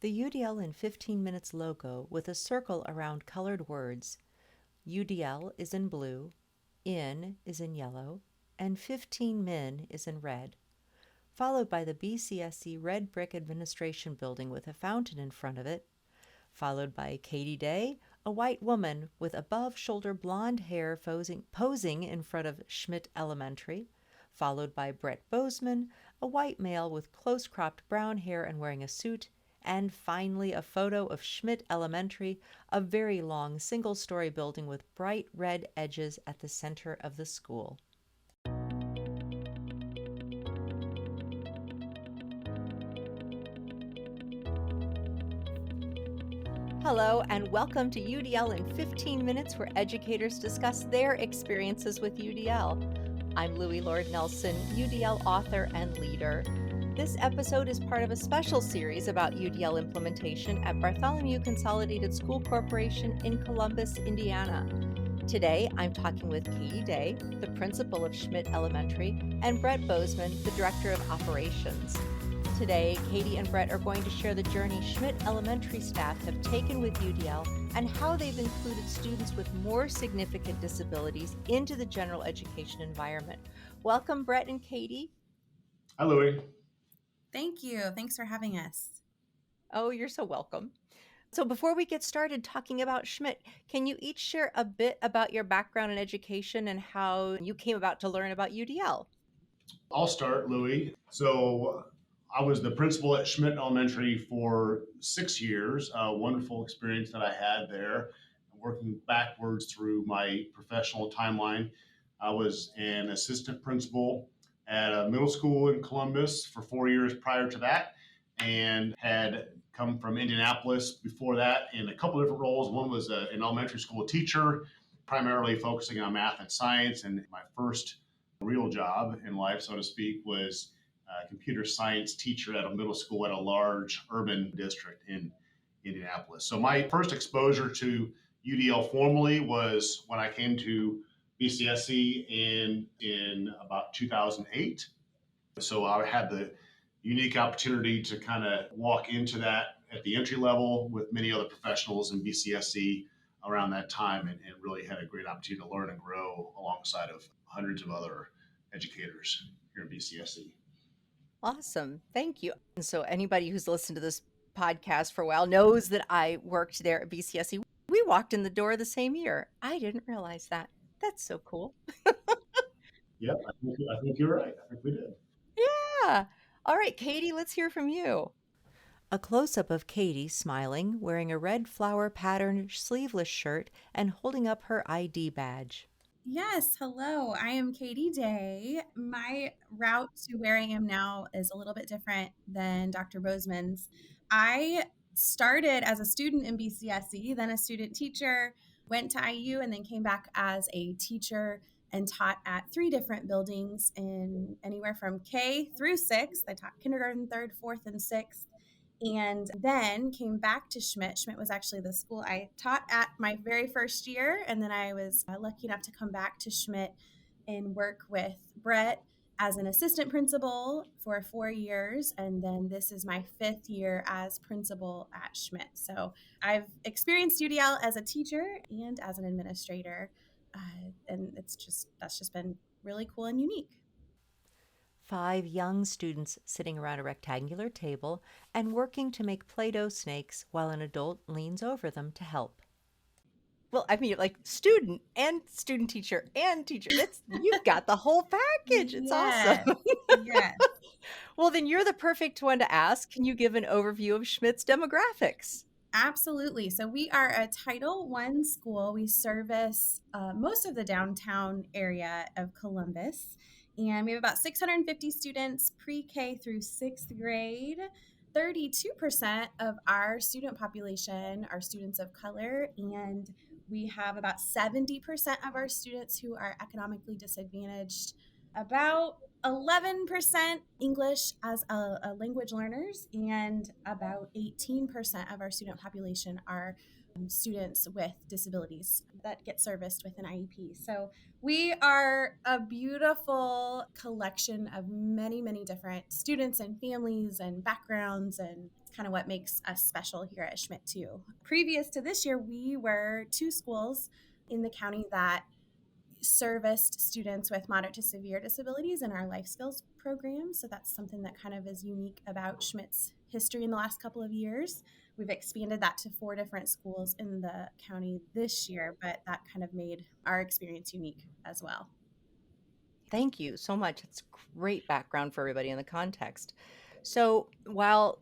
The UDL in 15 Minutes logo with a circle around colored words. UDL is in blue, in is in yellow, and 15 Min is in red, followed by the BCSC red brick administration building with a fountain in front of it, followed by Kaity Day, a white woman with above-shoulder blonde hair posing in front of Schmitt Elementary, followed by Brett Boezeman, a white male with close-cropped brown hair and wearing a suit, and finally a photo of Schmitt Elementary, a very long single-story building with bright red edges at the center of the school. Hello, and welcome to UDL in 15 Minutes, where educators discuss their experiences with UDL. I'm Louie Lord Nelson, UDL author and leader. This episode is part of a special series about UDL implementation at Bartholomew Consolidated School Corporation in Columbus, Indiana. Today, I'm talking with Kaity Day, the principal of Schmitt Elementary, and Brett Boezeman, the director of operations. Today, Kaity and Brett are going to share the journey Schmitt Elementary staff have taken with UDL and how they've included students with more significant disabilities into the general education environment. Welcome, Brett and Kaity. Hi, Louie. Thank you. Thanks for having us. Oh, you're so welcome. So before we get started talking about Schmitt, can you each share a bit about your background in education and how you came about to learn about UDL? I'll start, Louie. So I was the principal at Schmitt Elementary for 6 years. A wonderful experience that I had there. Working backwards through my professional timeline, I was an assistant principal at a middle school in Columbus for 4 years prior to that, and had come from Indianapolis before that in a couple different roles. One was an elementary school teacher, primarily focusing on math and science, and my first real job in life, so to speak, was a computer science teacher at a middle school at a large urban district in Indianapolis. So my first exposure to UDL formally was when I came to BCSC in about 2008. So I had the unique opportunity to kind of walk into that at the entry level with many other professionals in BCSC around that time, and really had a great opportunity to learn and grow alongside of hundreds of other educators here in BCSC. Awesome. Thank you. And so anybody who's listened to this podcast for a while knows that I worked there at BCSE. We walked in the door the same year. I didn't realize that. That's so cool. Yeah, I think you're right. I think we did. Yeah. All right, Kaity, let's hear from you. A close-up of Kaity smiling, wearing a red flower patterned sleeveless shirt and holding up her ID badge. Yes, hello. I am Kaity Day. My route to where I am now is a little bit different than Dr. Bozeman's. I started as a student in BCSE, then a student teacher, went to IU, and then came back as a teacher and taught at 3 different buildings in anywhere from K through 6th. I taught kindergarten, 3rd, 4th, and 6th. And then came back to Schmitt. Schmitt was actually the school I taught at my very first year. And then I was lucky enough to come back to Schmitt and work with Brett as an assistant principal for 4 years. And then this is my 5th year as principal at Schmitt. So I've experienced UDL as a teacher and as an administrator. And that's just been really cool and unique. 5 young students sitting around a rectangular table and working to make Play-Doh snakes while an adult leans over them to help. Well, I mean, like student and student teacher and teacher. You've got the whole package. It's Yes. awesome. Yes. Well, then you're the perfect one to ask. Can you give an overview of Schmitt's demographics? Absolutely. So we are a Title I school. We service most of the downtown area of Columbus. And we have about 650 students pre-K through 6th grade. 32% of our student population are students of color, and we have about 70% of our students who are economically disadvantaged. About 11% English as a language learners, and about 18% of our student population are students with disabilities that get serviced with an IEP. So we are a beautiful collection of many, many different students and families and backgrounds, and it's kind of what makes us special here at Schmitt too. Previous to this year, we were 2 schools in the county that serviced students with moderate to severe disabilities in our life skills program. So that's something that kind of is unique about Schmitt's history in the last couple of years. We've expanded that to 4 different schools in the county this year, but that kind of made our experience unique as well. Thank you so much. It's great background for everybody in the context. So while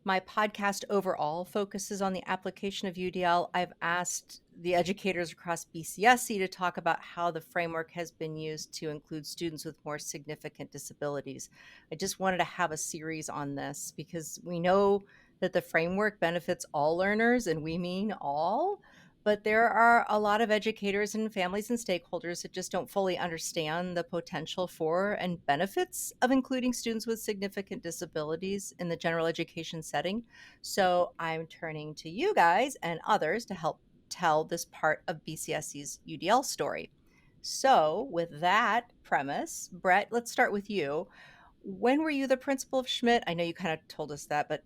my podcast overall focuses on the application of UDL, I've asked the educators across BCSC to talk about how the framework has been used to include students with more significant disabilities. I just wanted to have a series on this because we know that the framework benefits all learners, and we mean all. But there are a lot of educators and families and stakeholders that just don't fully understand the potential for and benefits of including students with significant disabilities in the general education setting. So I'm turning to you guys and others to help tell this part of BCSC's UDL story. So, with that premise, Brett, let's start with you. When were you the principal of Schmitt? I know you kind of told us that, but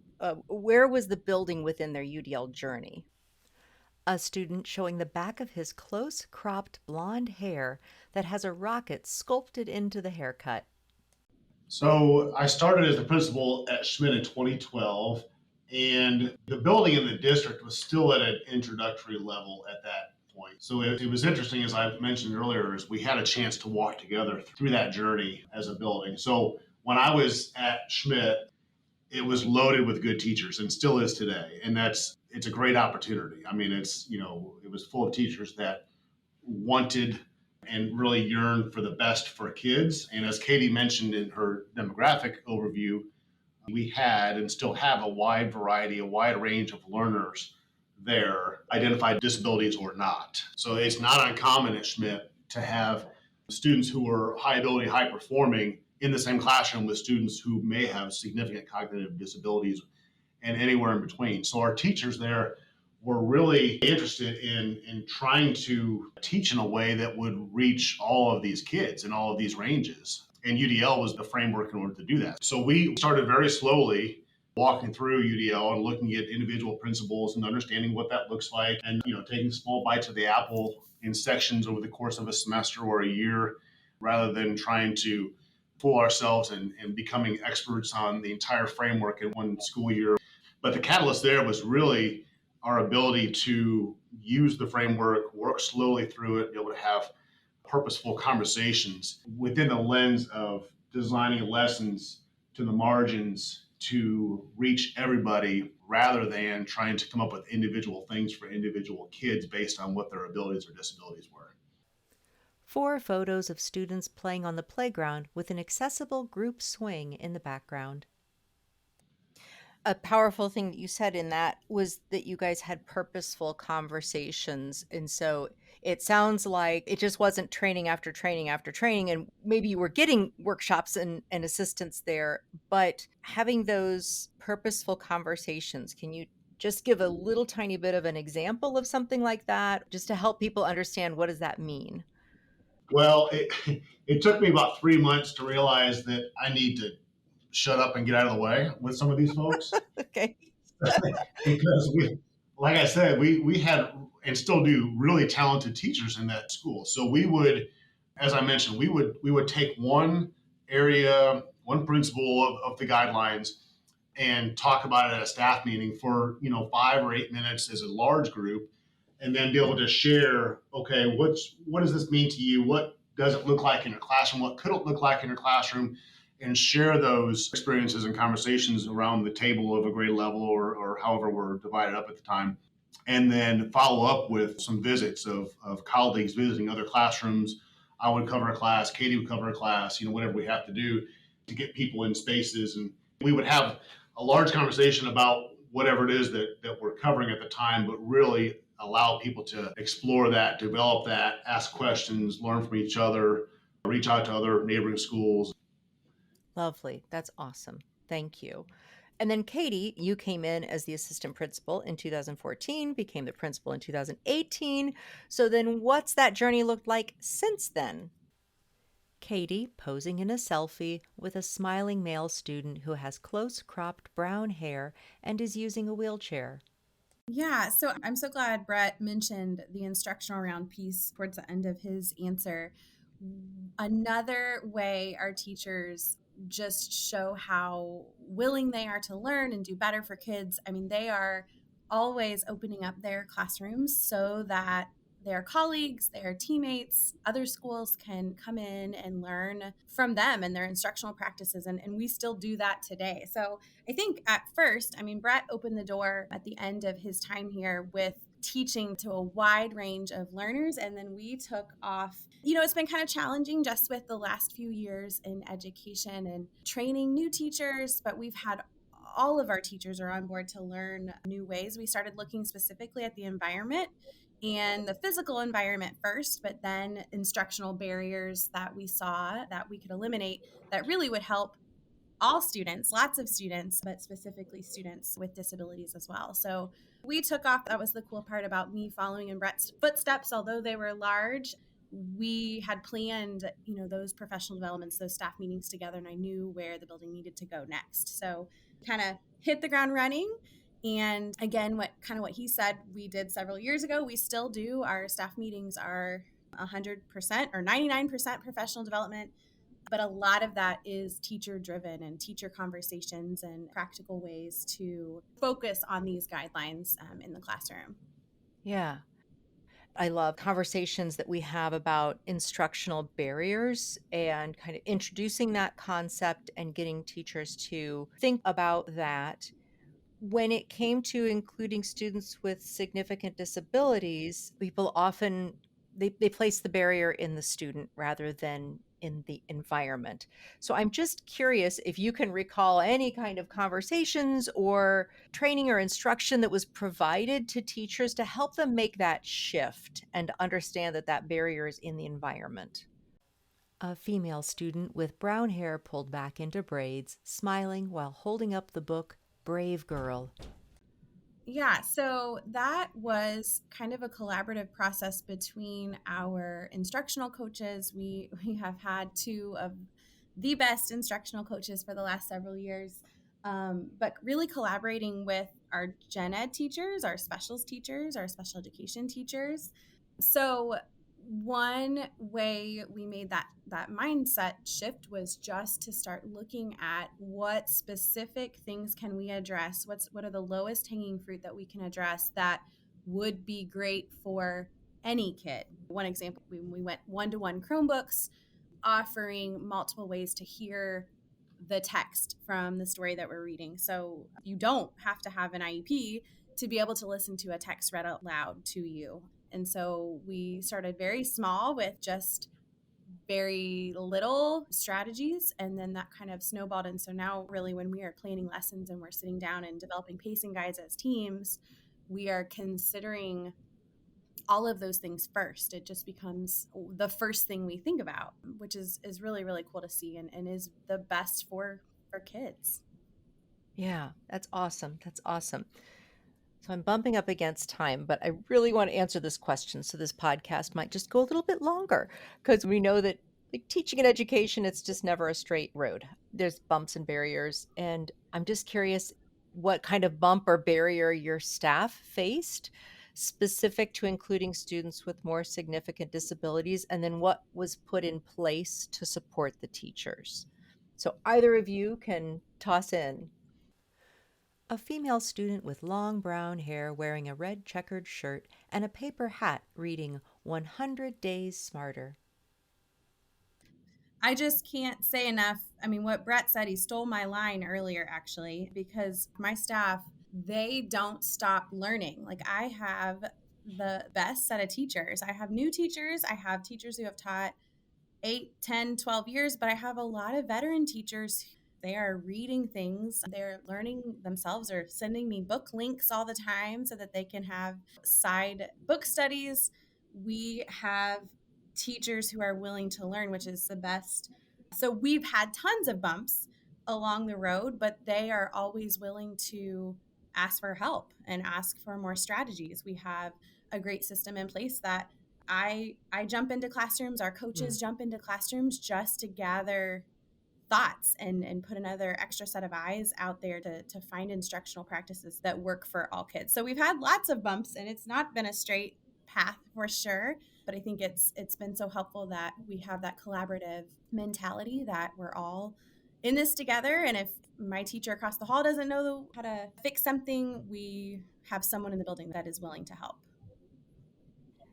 where was the building within their UDL journey? A student showing the back of his close cropped blonde hair that has a rocket sculpted into the haircut. So I started as the principal at Schmitt in 2012, and the building in the district was still at an introductory level at that point. So it was interesting, as I mentioned earlier, is we had a chance to walk together through that journey as a building. So when I was at Schmitt, it was loaded with good teachers and still is today. And it's a great opportunity. I mean, it was full of teachers that wanted and really yearned for the best for kids. And as Kaity mentioned in her demographic overview, we had and still have a wide variety, a wide range of learners there, identified disabilities or not. So it's not uncommon at Schmitt to have students who are high ability, high performing in the same classroom with students who may have significant cognitive disabilities and anywhere in between. So our teachers there were really interested in trying to teach in a way that would reach all of these kids in all of these ranges. And UDL was the framework in order to do that. So we started very slowly walking through UDL and looking at individual principles and understanding what that looks like, and taking small bites of the apple in sections over the course of a semester or a year, rather than trying to fool ourselves and becoming experts on the entire framework in one school year. But the catalyst there was really our ability to use the framework, work slowly through it, be able to have purposeful conversations within the lens of designing lessons to the margins to reach everybody, rather than trying to come up with individual things for individual kids based on what their abilities or disabilities were. 4 photos of students playing on the playground with an accessible group swing in the background. A powerful thing that you said in that was that you guys had purposeful conversations. And so it sounds like it just wasn't training after training after training. And maybe you were getting workshops and assistance there, but having those purposeful conversations, can you just give a little tiny bit of an example of something like that, just to help people understand what does that mean? Well, it took me about 3 months to realize that I need to shut up and get out of the way with some of these folks. Okay. Because like I said, we had and still do really talented teachers in that school. So we would, as I mentioned, we would take one area, one principle of the guidelines, and talk about it at a staff meeting for 5 or 8 minutes as a large group, and then be able to share, okay, what does this mean to you? What does it look like in your classroom? What could it look like in your classroom? And share those experiences and conversations around the table of a grade level, or however we're divided up at the time. And then follow up with some visits of colleagues visiting other classrooms. I would cover a class, Kaity would cover a class, whatever we have to do to get people in spaces. And we would have a large conversation about whatever it is that we're covering at the time, but really allow people to explore that, develop that, ask questions, learn from each other, reach out to other neighboring schools. Lovely. That's awesome. Thank you. And then Katie, you came in as the assistant principal in 2014, became the principal in 2018. So then what's that journey looked like since then? Katie posing in a selfie with a smiling male student who has close cropped brown hair and is using a wheelchair. Yeah, so I'm so glad Brett mentioned the instructional round piece towards the end of his answer. Another way our teachers just show how willing they are to learn and do better for kids. I mean, they are always opening up their classrooms so that their colleagues, their teammates, other schools can come in and learn from them and their instructional practices. And we still do that today. So I think at first, I mean, Brett opened the door at the end of his time here with teaching to a wide range of learners. And then we took off. It's been kind of challenging just with the last few years in education and training new teachers, but we've had all of our teachers are on board to learn new ways. We started looking specifically at the environment and the physical environment first, but then instructional barriers that we saw that we could eliminate that really would help all students, lots of students, but specifically students with disabilities as well. So we took off. That was the cool part about me following in Brett's footsteps. Although they were large, we had planned, those professional developments, those staff meetings together, and I knew where the building needed to go next. So kind of hit the ground running. And again, what he said we did several years ago, we still do. Our staff meetings are 100% or 99% professional development, but a lot of that is teacher driven and teacher conversations and practical ways to focus on these guidelines in the classroom. Yeah. I love conversations that we have about instructional barriers and kind of introducing that concept and getting teachers to think about that. When it came to including students with significant disabilities, people often they place the barrier in the student rather than in the environment. So I'm just curious if you can recall any kind of conversations or training or instruction that was provided to teachers to help them make that shift and understand that that barrier is in the environment. A female student with brown hair pulled back into braids, smiling while holding up the book Brave Girl. Yeah, so that was kind of a collaborative process between our instructional coaches. We have had two of the best instructional coaches for the last several years, but really collaborating with our gen ed teachers, our specials teachers, our special education teachers. So one way we made that mindset shift was just to start looking at what specific things can we address, what are the lowest hanging fruit that we can address that would be great for any kid. One example, we went one-to-one Chromebooks, offering multiple ways to hear the text from the story that we're reading. So you don't have to have an IEP to be able to listen to a text read out loud to you. And so we started very small with just very little strategies, and then that kind of snowballed. And so now really when we are planning lessons and we're sitting down and developing pacing guides as teams, we are considering all of those things first. It just becomes the first thing we think about, which is really, really cool to see, and is the best for kids. Yeah, that's awesome. That's awesome. So I'm bumping up against time, but I really want to answer this question. So this podcast might just go a little bit longer because we know that like teaching and education, it's just never a straight road. There's bumps and barriers. And I'm just curious what kind of bump or barrier your staff faced specific to including students with more significant disabilities, and then what was put in place to support the teachers. So either of you can toss in. A female student with long brown hair wearing a red checkered shirt and a paper hat reading 100 Days Smarter. I just can't say enough. I mean, what Brett said, he stole my line earlier, actually, because my staff, they don't stop learning. Like, I have the best set of teachers. I have new teachers, I have teachers who have taught 8, 10, 12 years, but I have a lot of veteran teachers. They are reading things, they're learning themselves or sending me book links all the time so that they can have side book studies. We have teachers who are willing to learn, which is the best. So we've had tons of bumps, along the road, but they are always willing to ask for help and ask for more strategies. We have a great system in place that I jump into classrooms, our coaches jump into classrooms just to gather thoughts and put another extra set of eyes out there to find instructional practices that work for all kids. So we've had lots of bumps, and it's not been a straight path for sure, but I think it's been so helpful that we have that collaborative mentality, that we're all in this together. And if my teacher across the hall doesn't know how to fix something, we have someone in the building that is willing to help.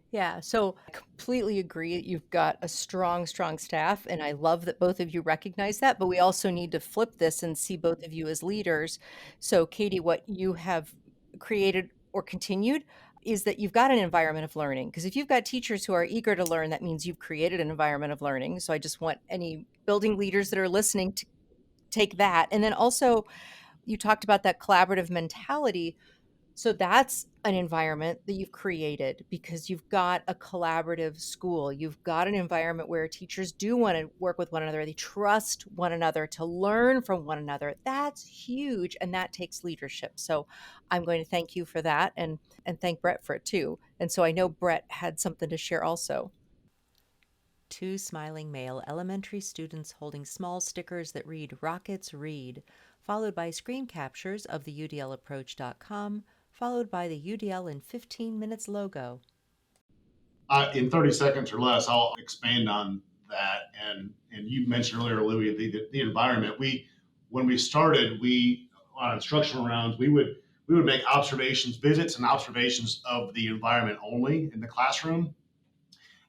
Yeah, so I completely agree. You've got a strong, strong staff, and I love that both of you recognize that. But we also need to flip this and see both of you as leaders. So, Kaity, what you have created or continued is that you've got an environment of learning. Because if you've got teachers who are eager to learn, that means you've created an environment of learning. So, I just want any building leaders that are listening to take that. And then also, you talked about that collaborative mentality. So that's an environment that you've created because you've got a collaborative school. You've got an environment where teachers do want to work with one another. They trust one another to learn from one another. That's huge, and that takes leadership. So I'm going to thank you for that and thank Brett for it too. And so I know Brett had something to share also. Two smiling male elementary students holding small stickers that read "Rockets Read," followed by screen captures of the UDLapproach.com, followed by the UDL in 15 minutes logo. In 30 seconds or less, I'll expand on that. And you mentioned earlier, Louis, the environment. When we started, on instructional rounds, we would make visits and observations of the environment only in the classroom,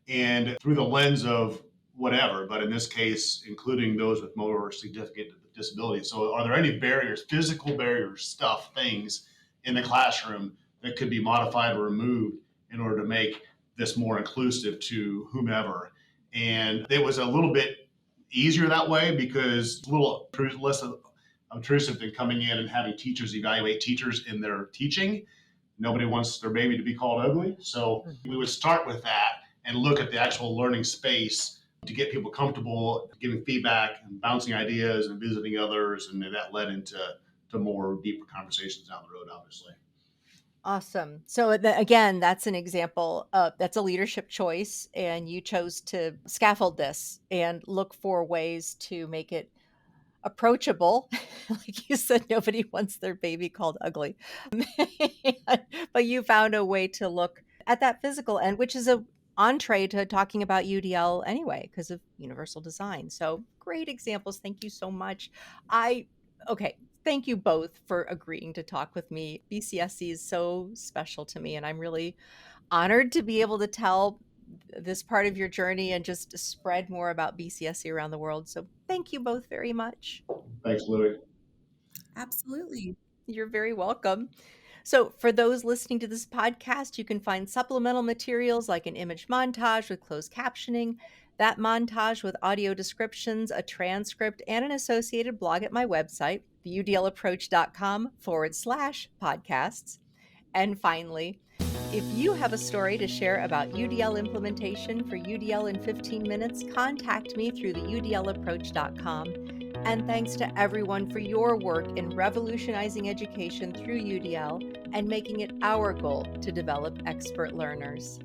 and through the lens of whatever, but in this case, including those with motor or significant disabilities. So are there any barriers, physical barriers, stuff, things in the classroom that could be modified or removed in order to make this more inclusive to whomever? And it was a little bit easier that way because it's a little less obtrusive than coming in and having teachers evaluate teachers in their teaching. Nobody wants their baby to be called ugly. So we would start with that and look at the actual learning space to get people comfortable giving feedback and bouncing ideas and visiting others. And that led into more deeper conversations down the road, obviously. Awesome. So again, that's an example of that's a leadership choice, and you chose to scaffold this and look for ways to make it approachable. Like you said, nobody wants their baby called ugly. But you found a way to look at that physical end, which is a entree to talking about UDL anyway, because of universal design. So great examples. Thank you so much. Okay. Thank you both for agreeing to talk with me. BCSC is so special to me, and I'm really honored to be able to tell this part of your journey and just spread more about BCSC around the world. So thank you both very much. Thanks, Louis. Absolutely. You're very welcome. So for those listening to this podcast, you can find supplemental materials like an image montage with closed captioning, that montage with audio descriptions, a transcript, and an associated blog at my website, theudlapproach.com/podcasts. And finally, if you have a story to share about UDL implementation for UDL in 15 minutes, contact me through the udlapproach.com. And thanks to everyone for your work in revolutionizing education through UDL and making it our goal to develop expert learners.